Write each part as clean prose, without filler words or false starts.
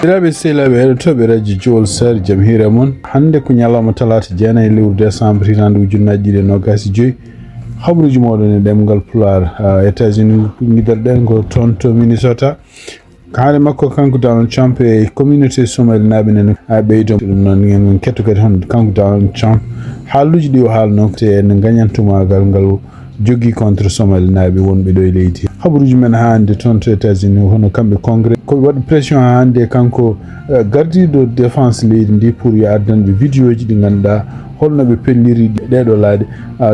Bandiraɓe sehilaɓe toɓe radio Jowol Sar jamhire mon hande ko ñalawma talata jeenayi lewru décembre hitande ujunnaje ɗiɗi e nogas e joyyi habruji moɗon e ɗemgal Pulaar États-Unis guiɗirɗen ko toon to Minnesota haade makko kanko Donald Trump e communauté somali naaɓe nene ɓeydo ɗum noon en ketto kadi hon kanko Donald Trump haaluji ɗi o haalno te en gañantumagal ngal jogui contre somali naaɓe wonɓe ɗo e leydi habruji men ha hande toon to États-Unis hono kamɓe congrès koɓe waɗa pression ha hande kanko gardiɗo défense leydi ndi pour yo addanɓe vidéo ji ɗi ganduɗa holno ɓe pelliri ɗeɗo laaɗe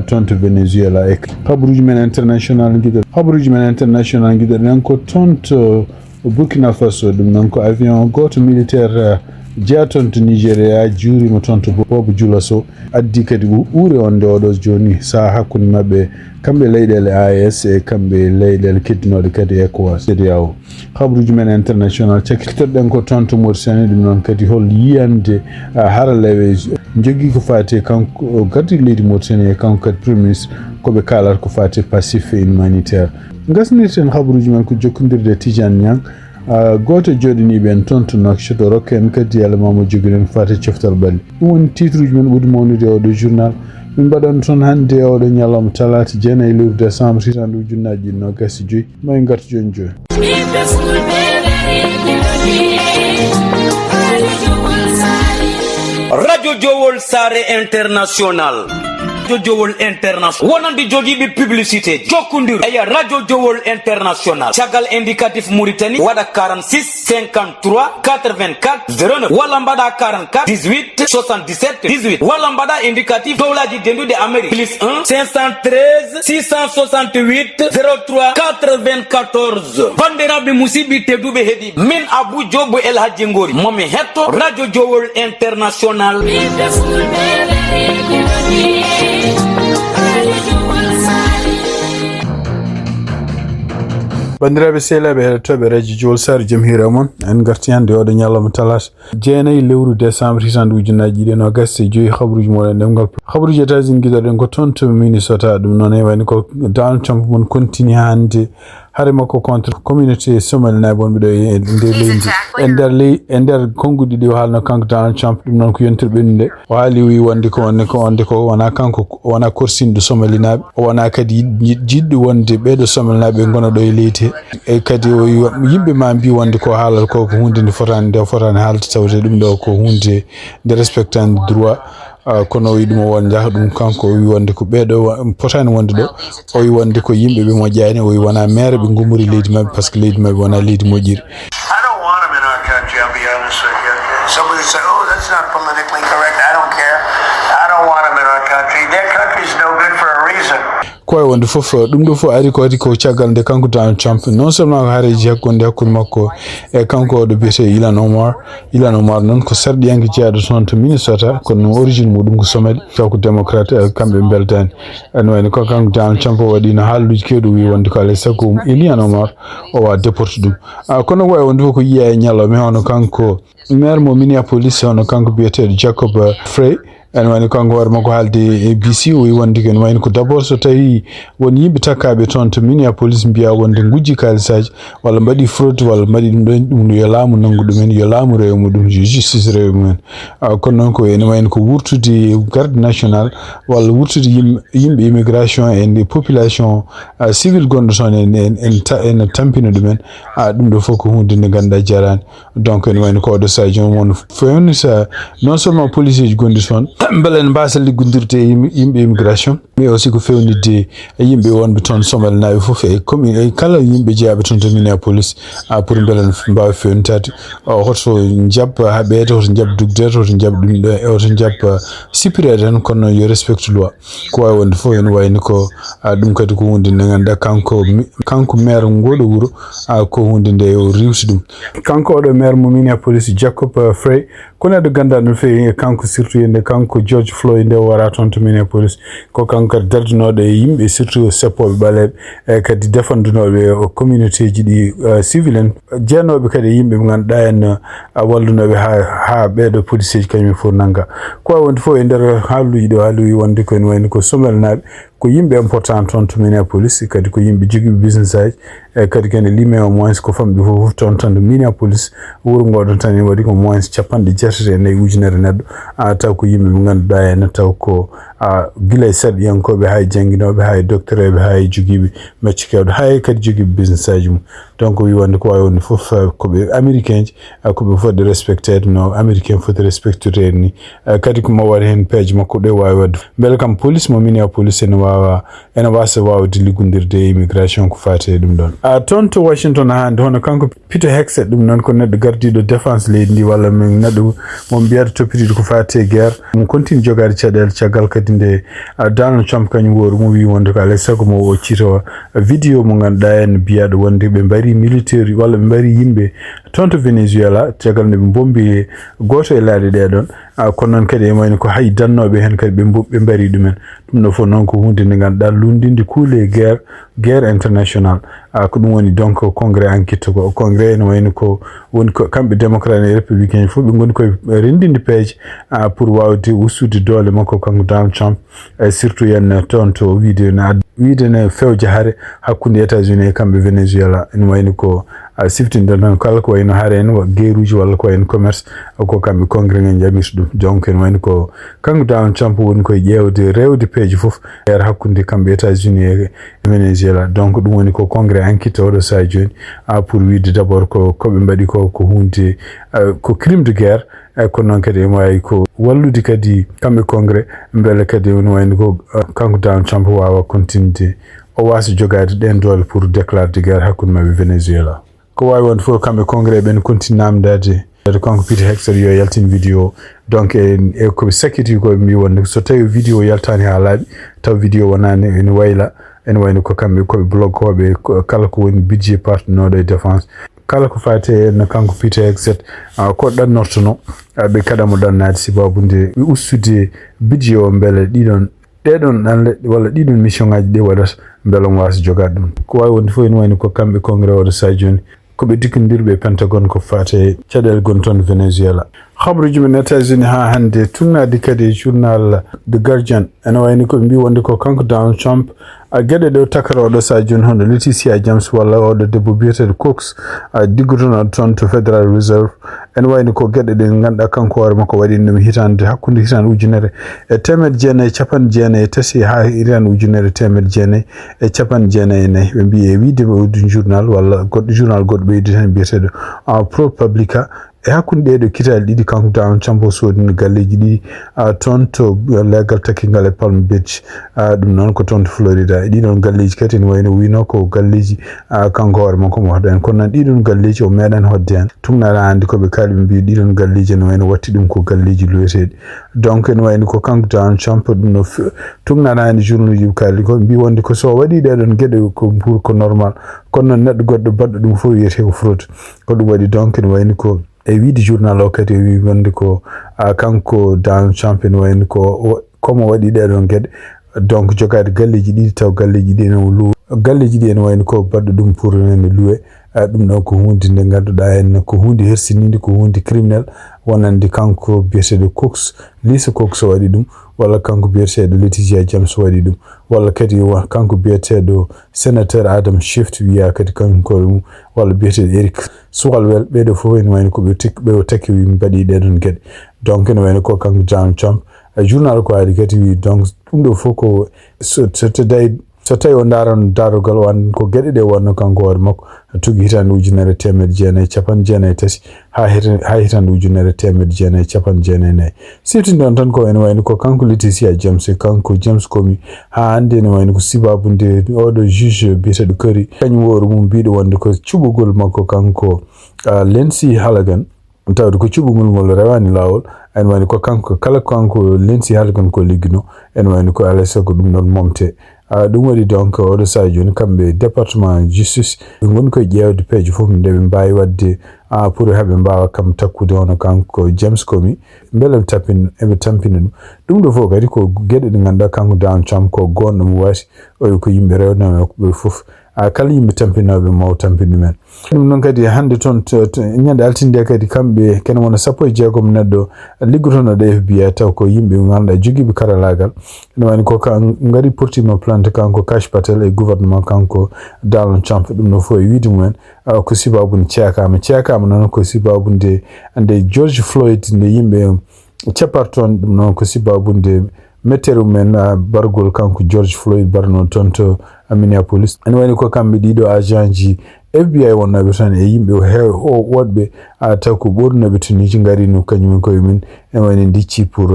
toon to Venezuela e habruji men international guiɗoɗen ko toon to Burkina Faso ɗum noon ko avion goto militaire jeyaton to Nigéria juurima toon to Bobo Dioulasso addi kadi uure on nde oɗo joni sa hakkude mabɓe kamɓe leyɗele AES e kamɓe leyɗele keddinoɗe kadi ECOWAS CEDEAO habruji men international cakkitoɗen ko toon to Mauritanie ɗum noon kadi hol yiyande haraleɓe jogui ko fati kanko gardi leydi Mauritanie e kanko kadi premier ministre koɓe kalata ko fati passif humanitaire gasnirten habruji men ko jokkodirde Tidiane Niang goto joɗiniɓe en toon to Nouakchott rokka en kadi alamamo joguiɗen fati coftal ɓalli ɗum woni titre uji men ɓuuri mawnude oɗo journal min mbaɗon toon hande oɗo ñalawma talata jeenayi lewru décembre hitande ujunnaje ɗiɗi nogas e joyyi may garta joni joni radio Jowol Sare International radio Jowol International wonande jogiiɓe publicité jokkodir eya radio Jowol International caggal indicatif Mauritanie waɗa 46 53 84 09 walla mbaɗa 44 18 77 18 walla mbaɗa indicatif dowlaji dendude Amérique plus 1 513 668 03 94 bandiraɓe musidɓe tedduɓe heeɗi min Abou Diobo El Hadji Ngori momi hetto radio Jowol International bandiraɓe sehilaɓe toɓe radio Jowol Sar jamhire mon en garti hande oɗo ñalawma talata jeenayi lewru décembre hitande ujunnaje ɗiɗi e nogas e joyyi habruji moɗon ɗemgal habruji États-Unis guiɗoɗen ko toon to Minnesota ɗum noon e wayno ko Donald Trump mon continue hande haare makko contre communauté somali naaɓe wonɓe ɗo e nder leydi e nder konguɗi ɗi o haalno kanko Donald Trump ɗum noon ko yontere ɓennude o haali wi wonde ko wona kanko wona korsinɗo somali naaɓe o wona kadi jiɗɗo wonde ɓeɗo somali naaɓe gona ɗo e leydi e kadi yimɓe ma mbi wonde ko haalata ko hunde nde fotani haalde tawde ɗum ɗo ko hunde nde respectande droit kono o wi ɗum o won jaaha ɗum kanko o wi wonde ko ɓeɗo potani wonde ɗo o wi wonde ko yimɓe ɓe moƴƴani o wi wona maire ɓe gumori leydi mabɓe par ce que leydi mabɓe wona leydi moƴƴiri. Somebody said, oh, that's not politically correct. I don't care. I don't want them in our country. Their country's no good for a reason. koye wonde fof ɗum ɗo fof ari ko waɗi ko caggal nde kanko Donald Trump non seulement ko haareji hakkude makko e kanko oɗo biyete Ilhan Omar noon ko sarɗiyanke jeeyaɗo toon to Minnesota kono origine muɗum ko somali kanko démocrate kamɓe beltani ene wayno ko kanko Donald Trump o waɗino haalluji kewɗo wi wonde ko alay saago Ilhan Omar o wawa déporte ɗum kono wawi wonde fof ko yiya e ñalawma hono kanko maire mo Minneapolis hono kanko biyeteɗo Jacob Frey en wani kanko war makko haalde ABC o wi wonde ken wayno ko d'abord so tawi won yimɓe takkaɓe toon to Minneapolis mbiya wonde gujji kalisaji walla mbaɗi fraude walla mbaɗi ɗum yo laamu nanngu ɗumen yo laamu rewo muɗum yo justice rewo mumen kono noon ko ene wayno ko wurtude garde national walla wurtude yimɓe immigration e population civil gonɗo toon en tampina ɗumen ɗum ɗo fof ko hunde nde ganduɗa jarani donc ene wayno ko oɗo saji won fewni sa non seulement police ji gonɗi toon beele en mbasa liggodirde yimɓe immigration mais aussi ko fewnidde yimɓe wonɓe toon somali naaɓe fof e commune kala yimɓe jeeyaɓe toon to Minneapolis pour beele mbawa fewnitade hoto jabba haɓede hoto jabba dugdede hoto jabba ɗum ɗo hoto jabba sipirede tan kono yo respecte loi ko wawi wonde fof ene wayni ko ɗum kadi ko hunde nde ganduɗa kanko maire ngoɗo wuuro ko hunde nde o riwti ɗum kanko oɗo maire mo Minneapolis Jacob Frey kono aɗa ganduɗa no fewi kanko surtout yende kanko George Floyd nde wara toon to Minneapolis ko kanko kadi dardunoɗo e yimɓe surtout seppoɓe ɓaleɓe e kadi défendunoɓe communauté ji ɗi civil en jeenoɓe kadi e yimɓe ɓe ganduɗa en wallunoɓe ha ɓeɗo police ji kañum fof nangga ko wawi wonde fof e nder haaluji ɗo haali wonde ko en wayno ko somali naɓe ko yimɓe important toon to Minneapolis kadi ko yimɓe jogiiɓe business aji kadi ken lime o moins ko famdi fof ton tan Minneapolis wuro godon tan wadi ko moins capande jertete ne ujunere neddo taw ko yimbe be ganduda en taw ko gila sad yankobe hay janginobe hay docteur be hay jugibe meccikewdo hay kadi jugibe business ajum donc wi wonde ko wayi wonde fof ko be américain ko be fodde respected no américain fodde respectude ni kadi ko mo wari hen page makko de wayi wadde bel kam police mo Minneapolis en wasa wawde ligundirde immigration ko faate dum don ton to Washington hande hono kanko Peter Hegseth dum non ko neddo gardido défense leydi walla min neddo mo biyata topitido ko faate guerre mo continue jogade cadel cagal kadi nde Donald Trump kanyum woru mo wi wonde ko ala sago mo o cito video mo ganduda en biyado wonde be mbari military walla be mbari yimbe tonto Venezuela cagal ne be bombi goto e laade de don kono non kadi e mayni ko hay dannobe hen kadi be mbari dumen dum no fo non ko hunde ne ganduda lundinde kuule guerre international ko dum woni donc congrès enquête ko congrès no wayni ko woni ko kambe démocrate et républicain fu be ngoni ko rendinde page pour wawde usude dole makko kanko Donald Trump surtout yen tonto wiide ne fewje hare hakkunde États-Unis e kambe Venezuela en wayni ko siftinde non kala ko wayno hare en guerruji walla ko en commerce ko kambe congrès ngen jamis dum donc en wayni ko kanko Donald Trump woni ko jewde rewde page fof hakkunde kambe États-Unis e Venezuela donc dum woni ko congrès enquête o do sa joni pour wiide d'abord ko be mbadi ko hunde ko crime de guerre ko non kadi mo ay ko wallude kadi kambe congrès mbele kadi no wayni ko kanko Donald Trump wawa continuer o wasi jogade den dole pour déclarer de guerre hakkunde mabbe Venezuela ko wawi won fo kambe congrès ben continue namdade kanko Peter Hegseth yo yaltin video donc e ko security ko mi wonde so tawi video yaltani ha laabi taw video wonani en wayla en wayno ko kambe ko blog ko be kala ko woni budget part no de défense kala ko faate na kanko Peter Hegseth ko dannortono be kada mo dannade sibabunde ustude budget o mbele didon wala didon mission ngaji de wadat mbelon wasi jogade dum ko wawi wonde fo en wayno ko kambe congrès o do sa joni ko be dikindirbe Pentagon ko faate cadel gonton Venezuela khabruji min États-Unis ha hande tunnade kadi journal The Guardian en wayni ko mbi wonde ko kanko Donald Trump gede do takaro do sa joni hono Leticia James walla o do debbo biyetedo Cox diggotono ton to Federal Reserve en wayni ko gede de ganda kanko wara mako wadi no hitande hakkunde hitande ujunere e temed jene capan jene tasi ha iran ujunere temed jene e capan jene ne be mbi e wiide o journal walla journal goddo be tan biyetedo ProPublica e hakkunde do kital didi kanko Donald Trump sodini galleji di tonto legal takingal e Palm Beach dum non ko tonto Florida di non galleji kati ni wayno wino ko galleji kanko war mako mo hoden kon nan di don galleji o meden hodden tumnara andi ko be kalbi mbi di don galleji no wayno watti dum ko galleji loyetede donc en wayno ko kanko Donald Trump dum no tumnara andi journaliji kalli ko mbi wonde ko so wadi de don gede ko pour ko normal kon non neddo goddo baddo dum fo yete ko fraude ko dum wadi donc en wayno ko e wiidi journal o kadi wi wonde ko kanko Donald Trump en wayni ko komo waɗi ɗeɗon gueɗe donc jogade galleji ɗiɗi taw galleji ɗi ene luwa galleji ɗi ene wayni ko baɗɗo ɗum pour ene luwe ɗum ɗon ko hunde nde ganduɗa hen ko hunde hersinide ko hunde criminel wonande kanko biyeteɗo Cox Lisa Cox waɗi ɗum walla kanko biyeteɗo Leticia James waɗi ɗum walla kadi kanko biyeteɗo sénateur Adam Schiff wiya kadi kanko ɗum walla biyeteɗo Eric Swalwell ɓeɗo fof ene wayni ko ɓe takki wi mbaɗi ɗeɗon gueɗe donc ene wayni ko kanko Donald Trump journal ko ari kadi wi donc ɗum ɗo fof ko so tawi o ndaran darogal wan ko gueɗe ɗe wonno kanko hoore makko tugi hitande ujunere temeɗe jeenayyi capan jeenayyi tati ha hitande ujunere temeɗe jeenayyi capan jeenayyi nayyi siftindon tan ko ene wayni ko kanko Leticia James e kanko James Comey ha hande ene wayni ko sibabunde oɗo juge biyeteɗo Curry kañum woru mum mbiɗo wonde ko cuɓugol makko kanko Lindsey Halligan tawde ko cuɓugol ngol rewani lawol en wayni ko kanko kala kanko Lindsey Halligan ko liggino en wayni ko alay sago ɗum ɗon momte ɗum waɗi donc oɗo sa joni kamɓe département justice ɓe goni koye ƴewde peeje fof nde ɓe mbawi wadde pour heɓe mbawa kam takkude hono kanko James Comey beele eɓe tampina ɗum ɗo fof kadi ko gueɗe ɗe ganduɗa kanko Donald Trump ko gonɗo mo wasi oyo ko yimɓe rewnama ɓe fof kala yimɓe tampinoɓe maw tampini men ɗum noon kadi hande toon ñande altinde kadi kamɓe kene wona 16 neɗɗo liggotono ɗo FBI taw ko yimɓe ganduɗa joguiɓe karalagal ene wani ko ngari portima plante kanko Kash Patel e gouvernement kanko Donald Trump ɗum no fo e wiide mumen ko sibabude ceyakama noon ko sibabude ande George Floyd nde yimɓe caparton ɗum noon ko sibabude mettere men bargol kanko George Floyd barno toon to Minneapolis ene wani ko kamɓe ɗiɗo agent ji FBI wonnoɓe tan e yimɓe woɗɓe taw ko ɓornoɓe tuniji garino kañumen koye min ene wani dicci pour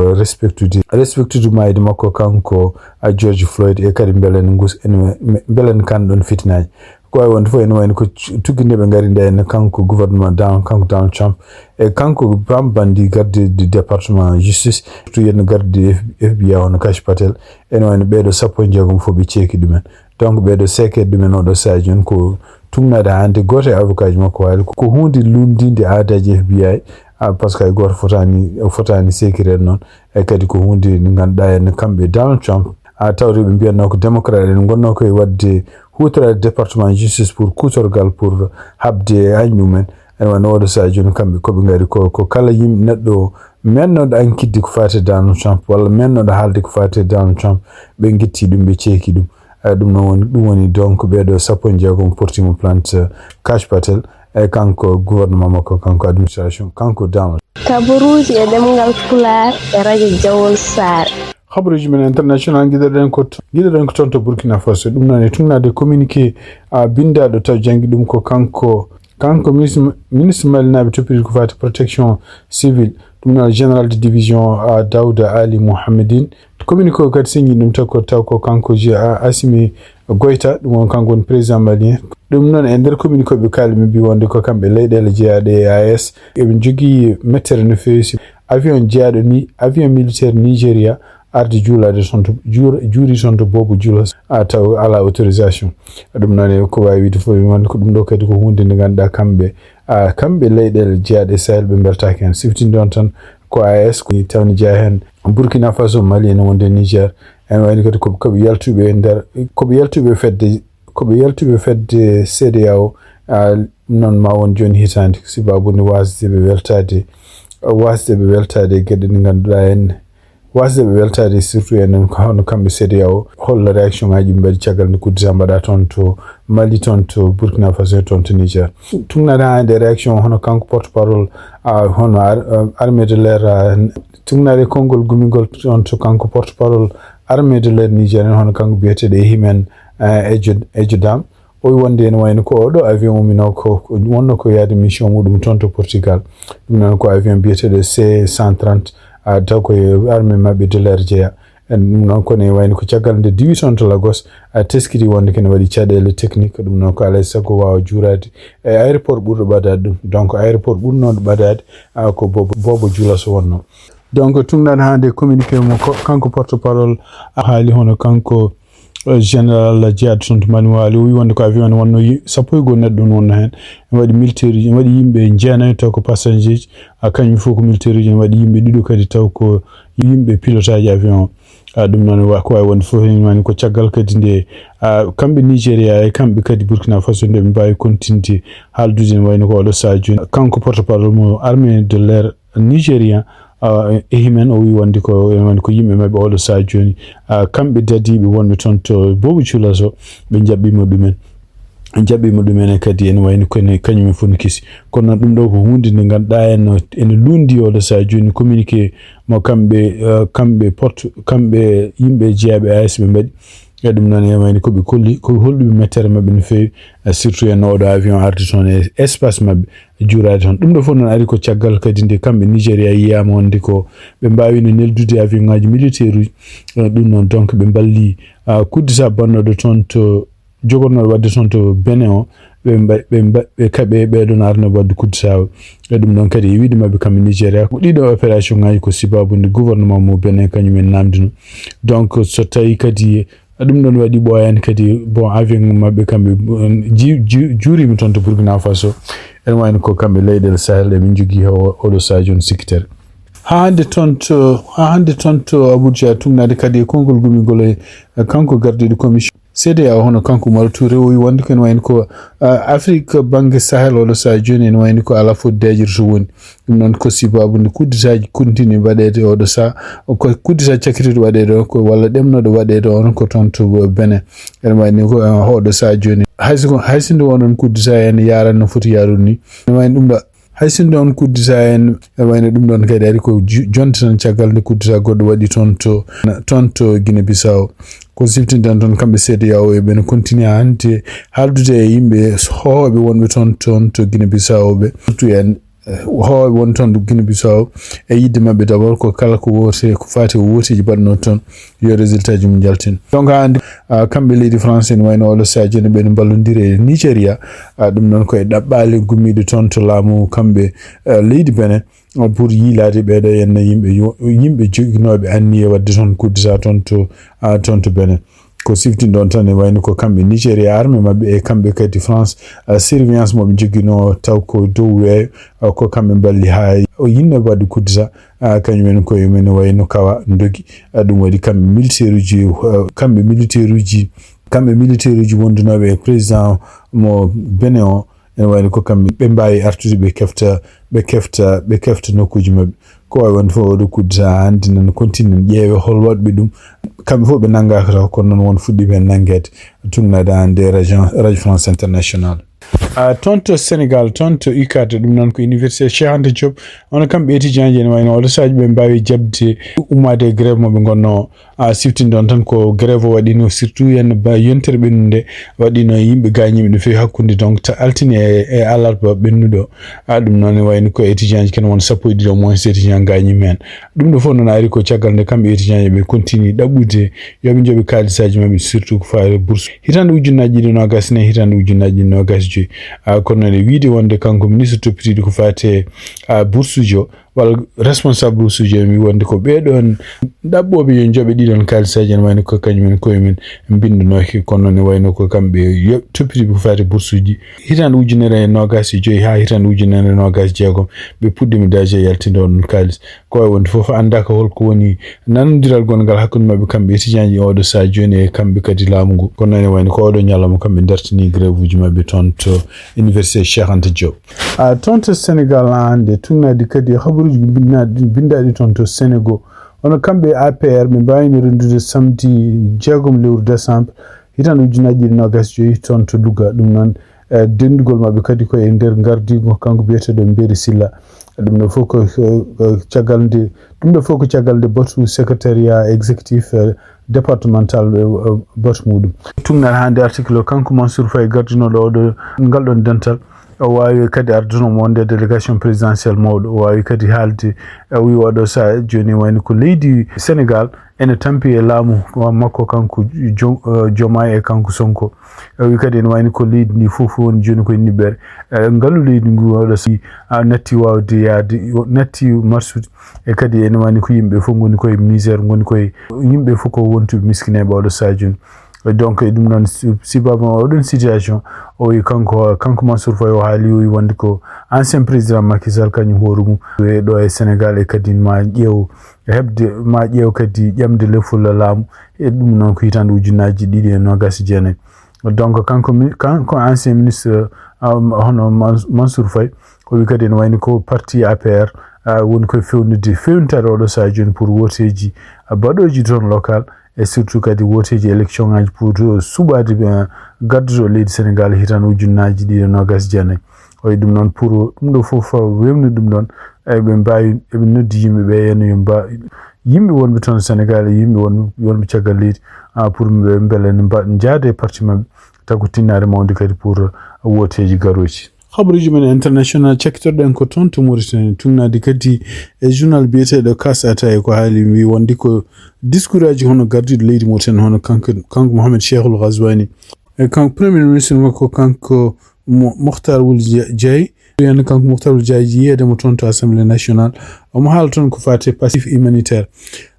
respectude mayde makko kanko George Floyd e kadi belen kanɗon fitnaji ko way wonde fof ene wayno ko tugguideɓe gari nde ene kanko gouvernement kanko Donald Trump e kanko bandi garde du département justice to yenno garde FBI hono Kash Patel ene wayno ɓeɗo 16 fof ɓe ceeki ɗumen donc ɓeɗo sekede ɗumen oɗo saji joni ko tumnade hande goto e avocat ji makko waali ko hunde lundinde aadaji FBI par ce que goto fotani sekirede noon e kadi ko hunde nde ganduɗa en kamɓe Donald Trump tawde ɓe mbiyanno ko démocrate en gonno koye wadde hutorade département justice pour kutorgal pour habde hañumen ene wano oɗo sa joni kamɓe koɓe gari ko kala yimɓe neɗɗo mennoɗo ankidde ko fate Donald Trump walla mennoɗo haalde ko fate Donald Trump ɓe guetti ɗum ɓe ceeki ɗum ɗum noon woni donc ɓeɗo 16 portimo plante Kash Patel e kanko gouvernement makko kanko administration kanko Donald kabaruji e ɗemgal Pulaar e radio Jawol Sare habaruji men international giɗoɗen ko toon to Burkina Faso ɗum noon e tugnade communiqué bindaɗo taw janggi ɗum ko kanko ministre malinaɓe toppiti ko fati protection civile ɗum noon général de division Dawda Ali Mohamedine communiqué o kadi signi ɗum taw ko kanko Assimi Goïta ɗum won kanko woni président malien ɗum noon e nder communiqué ɓe kaali ɓe mbi wonde ko kamɓe leyɗele jeeyaɗe e AS eɓe jogui mettere no fewi avion jeeyaɗo ni avion militaire Nigéria arde juulade juuri toon to Bobo Dioulass taw ala autorisation ɗum noon ko wawi wiide fof wonde ko ɗum ɗo kadi ko hunde nde ganduɗa kamɓe leyɗele jeeyaɗe Sahel ɓe beltaki hen siftinde on tan ko AS ko tawni jeeya hen Burkina Faso Mali ene wonde Niger en wayni kadi koɓe yaltuɓe nder koɓe yaltuɓe fedde CEDEAO noon ma won joni hitande sibabude wasdeɓe weltade gueɗe ɗe ganduɗa en wasdeɓe weltade surtout enen hono kamɓe CEDEAO holno réaction ngaji ɓe mbaɗi caggal nde kuddita mbaɗa toon to Mali toon to Burkina Faso toon to Niger tugnade hande réaction hono kanko porte parole hono armée de l'air tugnade konngol gumigol toon to kanko porte parole armée de l'air Niger en hono kanko biyeteɗo Ehimen Ejedam o wonde ene wayno ko oɗo avion umino ko wonno ko yaade mission muɗum toon to Portugal ɗum noon ko avion biyeteɗo C130 taw koye armée mabɓe de l'air jeeya ɗum noon kone wayno ko caggal nde diwi toon to Lagos teskiri wonde kene waɗi caɗele technique ɗum noon ko alay sago wawa juurade e aéroport ɓurɗo ɓadade ɗum donc aéroport ɓurnoɗo ɓadade ko Bobo Dioulass wonno donc tugnade hande communiqué mo kanko porte parole haali hono kanko général jeeyaɗo toon to Mali waali o wi wonde ko avion wonno 11 neɗɗo wonno hen ne waɗi militaire uji ne waɗi yimɓe jeenayi taw ko passager ji kañum fof ko militaire uji ne waɗi yimɓe ɗiɗo kadi taw ko yimɓe pilotage avion ɗum noon ko wawi wonde fof wani ko caggal kadi nde kamɓe Nigéria e kamɓe kadi Burkina Faso nde ɓe mbawi continue haaldude ne wayno ko oɗo saha joni kanko porte parole mo armée de l'air nigérien Ehimen o wi wonde ko yimɓe mabɓe oɗo saha joni kamɓe dadiɓe wonɓe toon to Bobo Dioulass o ɓe jaɓɓima ɗumen e kadi ene wayno kone kañumen fof no kisi kono noon ɗum ɗo ko hunde nde ganduɗa ene lundi oɗo saha joni communiqué mo kamɓe yimɓe jeeyaɓe AS ɓe mbaɗi e ɗum noon e wayno koɓe kolli ko holɗuɓe mettere mabɓe no fewi surtout en oɗo avion arde toon e espace mabɓe juurade toon ɗum ɗo fof noon ari ko caggal kadi nde kamɓe Nigéria yiyama wonde ko ɓe mbawino neldude avion ngaji militaire uji ɗum noon donc ɓe mballi kuddita bannoɗo toon to jogornoɗo wadde toon to Benin o ɓe kaɓe ɓeɗon arno wadde kudditawo e ɗum noon kadi e wiide mabɓe kamɓe Nigéria ko ɗiɗo opération ngaji ko sibabude gouvernement mo Benin kañumen namdino donc so tawi kadi ɗum ɗon waɗi ɓooyani kadi bon avion mabɓe kamɓe juurima toon to Burkina Faso ene wayno ko kamɓe leyɗele Sahel eɓe jogui oɗo saha joni sikkitere ha hande toon to Abuja tugnade kadi e konngol gumigol e kanko gardiɗo commission sede hono kanko marture o wonde ken wayno ko Afrique bangue Sahel o sa joni en wayno ko ala fo dejirto woni dum non ko sibabu ne kudditaji continue badede o do sa ko kuddita cakirito badede ko walla demnodo badede on ko tonto bene en wayno ko hodo sa joni haysindo wonon kuddita en yaran no foti yaruni wayno dum do haysindo on kuddita en wayno dum don kadi ari ko jonta tan ciagal ne kuddita goddo wadi tonto Guinea Bissau ko siftintan ton kamɓe seede yawo e ɓen continue hande haldude e yimɓe howoɓe wonɓe to Guinea Bissau ɓe surtout en howoɓe won toon Guinea Bissau e yidde mabɓe d'abord ko kala ko wote ko fati wotiji baɗno toon yo résultat ji mum jaltin donc hande kamɓe leydi France en wayno oɗo sadio ne ɓen ballodiri e Nigeria ɗum noon koye ɗaɓɓali gummiɗe toon to laamu kamɓe leydi Benin pour yilade ɓeɗo henna yimɓe joguinoɓe anniye wadde toon kuddita toon to Benin ko siftin ɗon tan e wayno ko kamɓe Nigeria armée mabɓe e kamɓe kadi France surveillance moɓe joguino taw ko dow weeyo ko kamɓe balli ha yinno wadde kuddita kañumen koye men wayno kawa dogi ɗum waɗi kamɓe militaire uji wondunoɓe président mo Benin o en wayno ko kamɓe ɓe mbawi artude ɓe kefta nokkuji mabɓe ko wawi wonde fof oɗo kuddita hande nan continue ƴeewe hol waɗɓe ɗum kamɓe fof ɓe nanngaka taw kono noon won fuɗɗiɓe hen nanguede tugnade hande radio France International toon to Sénégal toon to UCAD ɗum noon ko université Cheikh Anta Diop ono kamɓe étudiant ji en wayno oɗo saji ɓe mbawi jabde ummade e grève moɓe gonno siftinde on tan ko grève o waɗino surtout yen yontere ɓennude waɗino yimɓe gañiɓe no fewi hakkude donc altine e alarba ɓennuɗo ɗum noon wayno ko étudiant ji ken won sappo e ɗiɗi au moins étudiant gañima hen ɗum ɗo fof noon ari ko caggal nde kamɓe étudiant ji ɓe continue ɗaɓɓude yoɓe jooɓe kalisaji mabɓe surtout ko fawi bourse hitande ujunnaji ɗiɗi nogas ne hitande ujunnaji ɗiɗi nogas joyyi kono noon e wiide wonde kanko ministre toppitiɗo ko fate bourse uji o walla responsable bourse uji mi wonde ko ɓeɗon ɗaɓɓoɓe yo jooɓe ɗiɗon kalisaji en wayno ko kañumen koyemen bindunoki kono noon e wayno ko kamɓe toppitiɓe ko fate bourse uji hitande ujunere e nogas e joyyi ha hitande ujunere e nogas jeegom ɓe puɗɗima daje yaltinde on kalis ko wawi wonde foof andaka holko woni nanodiral gongal hakkude mabɓe kamɓe étudiant ji oɗo sa joni e kamɓe kadi laamu ngu kono noon e wayno ko oɗo ñalawma kamɓe dartini grève uji mabɓe toon to université Cheikh Anta Diop toon to Sénégal hande tugnadi kadi habaruji bindaɗi toon to Sénégal ono kamɓe APR ɓe mbawino rendude samedi 6 lewru décembre hitande ujunnaji ɗiɗi nogas joyyi toon to Louga ɗum noon dendugol mabɓe kadi koye nder gardigo kanko biyeteɗo Mberi Silla ɗum ɗo fof ko caggal nde batu secrétariat exécutif départemental batu muɗum tugnan hande article o kanko Mansour Faye gardinoɗo oɗo ngal ɗon dental o wawi kadi ardunomo wonde délégation présidentielle mawɗo o wawi kadi haalde wi oɗo sa joni wayno ko leydi Sénégal ene tampi e laamu makko kanko Diomaye e kanko Sonko wi kadi ene wayno ko leydi ndi fof woni joni koye niɓɓere ngaalu leydi ngu oɗo si natti wawde yaade natti marsude e kadi ene wayno ko yimɓe fof goni koye misére goni koye yimɓe fof ko wontuɓe miskineɓe oɗo sa joni donc ɗum noon sibaba oɗon situation o wi kanko Mansour Faye o haali wi wonde ko ancien président Macky Sall kañum hoore mum ɗo e Sénégal e kadi ma ƴeew kadi ƴamde lefol laamu e ɗum noon ko hitande ujunnaji ɗiɗi e nogas jeenayyi donc kanko ancien ministre hono Mansour Faye o wi kadi ene wayno ko parti APR woni koye fewnitare oɗo sa joni pour woteji baɗoji toon local et surtout kadi woteji élection ngaji pour suɓade gadduɗo leydi Sénégal hitande ujunnaji ɗiɗi e nogas jeenayyi oyi ɗum noon pour ɗum ɗo fof wewni ɗum ɗon eɓe mbawi eɓe noddi yimɓeɓe henno yo yimɓe wonɓe toon Sénégal e yimɓe wonɓe caggal leydi pour ɓe beele ne jaade parti mabɓe taw ko tinnare mawde kadi pour woteji garoji habaruji men international cektorɗen ko toon to Mauritanie tugnadi kadi e journal biyeteɗo Kas Ataye ko haali wi wondi ko discours aji hono gardiɗo leydi Mauritanie hono kanko Mohamed Cheikhul Ghazouani e kanko premier ministre makko kanko Mokhtar Ould Diaye yani kanko Mokhtar Ould Diaye yiyedemo toon to assemblée nationale omo haala toon ko fate passif humanitaire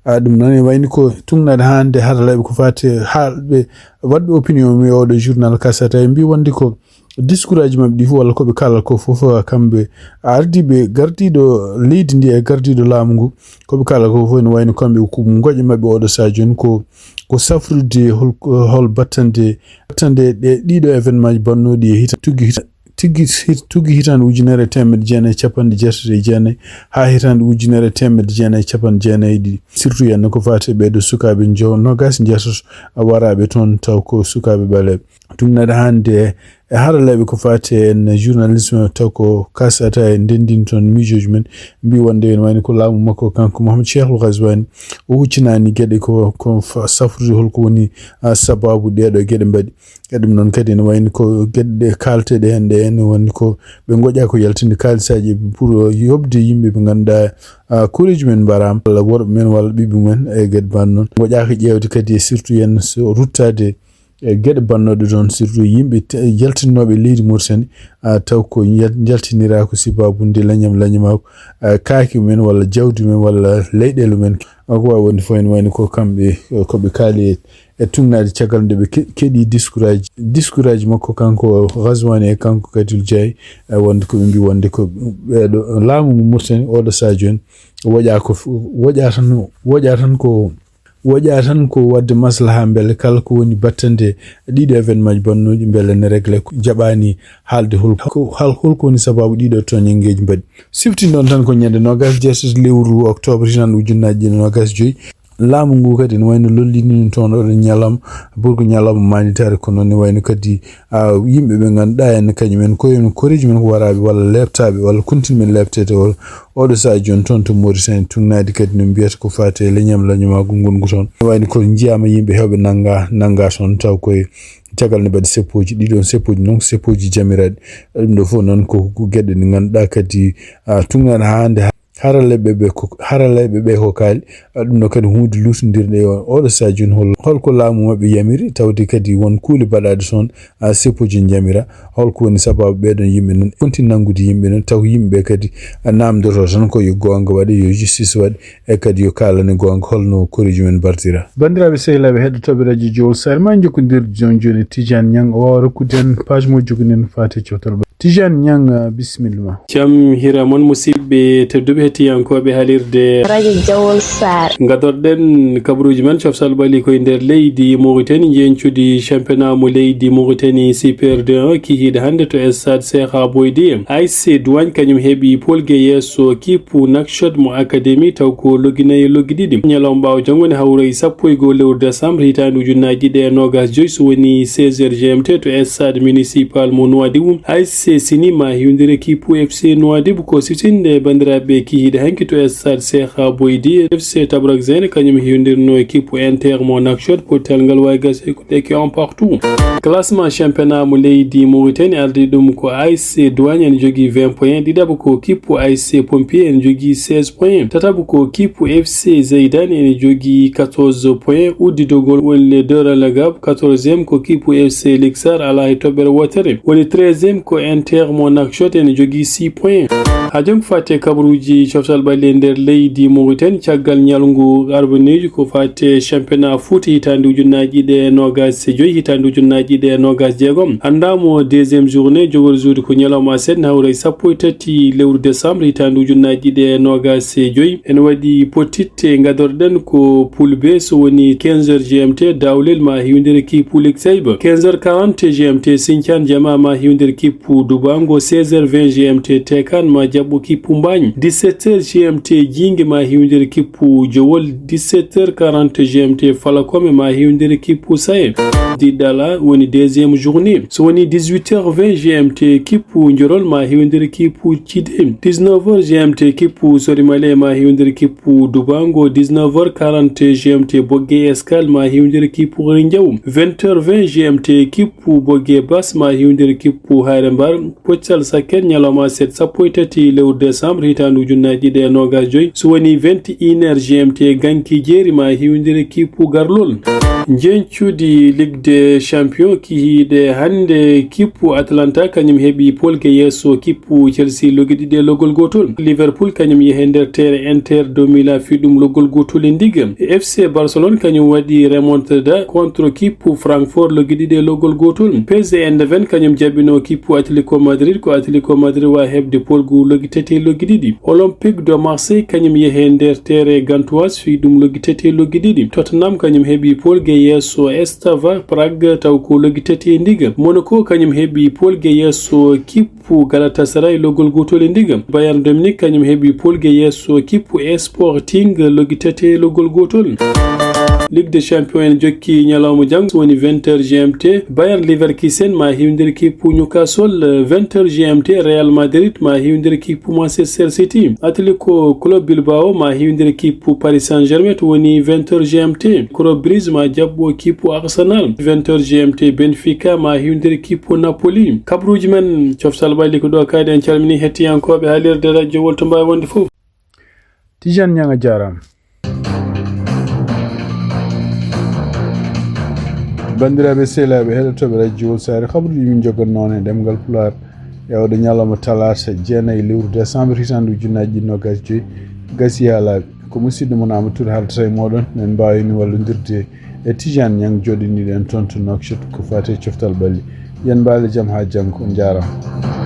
ɗum noon e wayni ko tugnade hande haralaɓe ko fate haalɓe waɗɓe opinion mi oɗo journal Kas Ataye mbi wondi ko discourage mabdi fu wala ko be kala ko fofu kambe ardibe gardido leydi ndi e gardido laamu ko be kala ko fofu no wayno kambe ko ngoje mabbe odo sajon ko safrude hol battande de dido evenement bannodi hita tugi hitan ujunere temed jene chapande jersey jene ha hitan ujunere temed jene chapande jene di surtout yan ko fate be do sukabe njo no gas jesus warabe ton taw ko sukabe bale tumnada hande haralabe ko fate en journalisme taw ko kasata ndendin ton mi judgment mbi wonde en wani ko laamu makko kanko Mohamed Cheikh Ghazwani o huccinani gede ko safrude holko woni sababu dedo gede mbadi kadum non kadi en wayni ko gedde kaltede hende en woni ko be ngoja ko yaltinde kalsaji pour yobde yimbe be ganda courage men baram la worbe men wala bibi men e ged bannon ngoja ko jewde kadi surtout yen so ruttade gede bannode don surtout yimbe yaltinobe leydi Mauritanie taw ko jaltinira ko sibabunde lanyama kaaki men wala jawdi men wala leydelu men ko woni fo en wayni ko kambe ko be kali e tunnaade caggal nde ɓe keɗi discourage makko kanko Ghazwani e kanko kadil Diaye wonde ko ɓe mbi wonde ko ɓeɗo laamu ngu Mauritanie oɗo sadio en woƴa tan ko wadde maslaha beele kala ko woni battande ɗiɗo événement bannoji beele ne réglé ko jaɓani haalde holko woni sababu ɗiɗo toñengueji mbaɗi siftin ɗon tan ko ñande 27 lewru octobre tan ujunnaji 25 laamu ngu kadi ne wayno lollini toon ɗo ñalam burgo ñalama manitare ko noon ne wayno kadi yimɓe ɓe ganduɗa en kañumen koyen koreji men ko waraɓe walla lebtaɓe walla continue men lebtede oɗo saha joni toon to Mauritanie tunnadi kadi no mbiyata ko fate leñam lañumago gongu toon ne wayno ko jiyama yimɓe hewɓe nanga toon taw koye caggal ne mbaɗi seppoji ɗiɗon seppoji noon seppoji jamiraɗe ɗum ɗo fof noon ko gueɗe ɗe ganduɗa kadi tungana hande haraleɓe ɓe ko kaali ɗum ɗo kadi hunde lutodirɗe oɗo saha joni holko laamu mabɓe yamiri tawde kadi won kuule baɗade toon seppoji jamira holko woni sababu ɓeɗon yimɓe noon konti nangude yimɓe noon taw yimɓeɓe kadi namdoto tan ko yo gonga waɗe yo justice waɗe e kadi yo kalane gonga holno koreji men bartira bandiraɓe sehilaɓe heɗotoɓe radio Jowol Sare ma jokkodirde joni Tidiane Niang o wawa rokkude page mo joguinen fate cewtal Tidiane Niang bisimilla jam hira mon musidɓe tedduɓe hettiyankoɓe haalirde radio Jowol Sare gadorɗen kabaruji men cofsal ɓaali koye nder leydi Mauritanie jencudi championnat mo leydi Mauritanie Super D1 kihiɗe hande to stade Cheikha Boydi ASC Douane kañum heeɓi polgue yesso kipu Nakshot mo académie taw ko logginayi loggi ɗiɗi ñalawma ɓawo janggo ne hawroy 11 lewru décembre hitande ujunnaji ɗiɗi e nogas joyyi so woni 16h GMT to stade municipal mo Nouadhibou ASC Sini ma hiwdire kipu FC Nouadhibou ko sitinde bandiraɓe kihiɗe hanki to stade Cheikha Boydi FC Tabrak Zene kañum hiwdirno équipe Inter mo Nakshot potel ngal way gase ko ɗeki en partout classement championnat mo leydi Mauritanie ardi ɗum ko ASC Douane en jogui 20 points ɗiɗaɓo ko kipu ASC Pompier en jogui 16 points tataɓo ko kipu FC Zaydane en jogui 14 points uddidogol woni le deux relégable 14e ko kipu FC Lixar ala e toɓɓere wotere woni 13e ko Inter mo Nakshot en jogui 6 points ha jom fate kabruji coftal ɓalle nder leydi Mauritanie caggal ñalngu arbaneji ko fate championnat foot hitande ujunnaji ɗe nogas joyi hitande ujunnaji ɗe nogas jeegom andamo deuxième journée jogor juude ko ñalawma seɗɗa hawray 13 lewru décembre hitande ujunnaji ɗe nogas joyi en waɗi potitte gadorɗen ko poule B so woni 15h GMT dawlel ma hiwdere kipu Lig Seyba 15h40 GMT Sintiane Jama ma hiwdere kipu Dubango 16h20 GMT Tekan ma jabbo kipu Mbagn 17h GMT Jingue ma hiwdere kipu Jowol 17h40 GMT Falakome ma hiwdere kipu Saye Didala woni deuxième journée so woni 18h20 GMT kipu Njorol ma hiwdere kipu Thidé 19h GMT kipu Sorimale ma hiwdere kipu Dubango 19h40 GMT Bogué Escale ma hiwdere kipu Rindiaw 20h20 GMT kipu Bogué Basse ma hiwdere kipu Hayre Mbar Pocal Saken ñalawma 7 lewru décembre hitande ujunnaji ɗe nogas joyi so woni 21h GMT Ganki Jeeri ma hiwdere kipu Garlol jencuudi Ligue des champions kihiide hande kippu Atlanta kanyum heɓi polke yesso kippu Chelsea logguiɗiɗe loggol gotol. Liverpool kanyum yehe nder terre Inter de Milan fiɗum loggol gotol e ndigam. FC Barcelone kanyum waɗi remontada contre kippu Francfort logguiɗiɗe loggol gotol. PSG Eindhoven kanyum jaɓino kippu Atletico Madrid ko Atletico Madrid wa heɓde polgu loggi tati loggi ɗiɗi. Olympique de Marseille kanyum yehe nder terre Gantoise fiɗum loggi tati loggi ɗiɗi. Tottenham kanyum heɓi polge yesso Stava Prague taw ko loggi tati e ndigam. Monaco kanyum heɓi polge yesso kippu Galatasaray loggol gotol e ndigam. Bayern Dominique kanyum heɓi polge yesso kippu Sporting loggi tati loggol gotol. Ligue des Champions en jokki nyalawma jang woni 20h GMT. Bayern Leverkusen ma hiwdir kippu Newcastle. 20h GMT Real Madrid ma hiwdir kippu Manchester City. Atletico Club Bilbao ma hiwdir kippu Paris Saint-Germain woni 20h GMT. Club Brugge ma jabbo kippu Arsenal. 20h GMT Benfica ma hiwdir kippu Napoli. Kabruji men coftal bayli ko do kaade en calmini hettiyankoɓe haalirde radio Wolto Mbawi wonde fof. Tijan Nyanga jaram. bandiraɓe sehlaɓe heɗotoɓe radio Sare habaruji min jogonnone demgal Pulaar yawde ñalawma talata 9 lewru décembre hitande ujunnaji 20 gasi ha laaɓi ko musidɗo mon Amadou haldata e moɗon nen mbawini wallodirde e Tidiane Niang joɗiniɗen toon to Nouakchott ko fate coftal balli yen mbaale jaam ha janggo on jarama.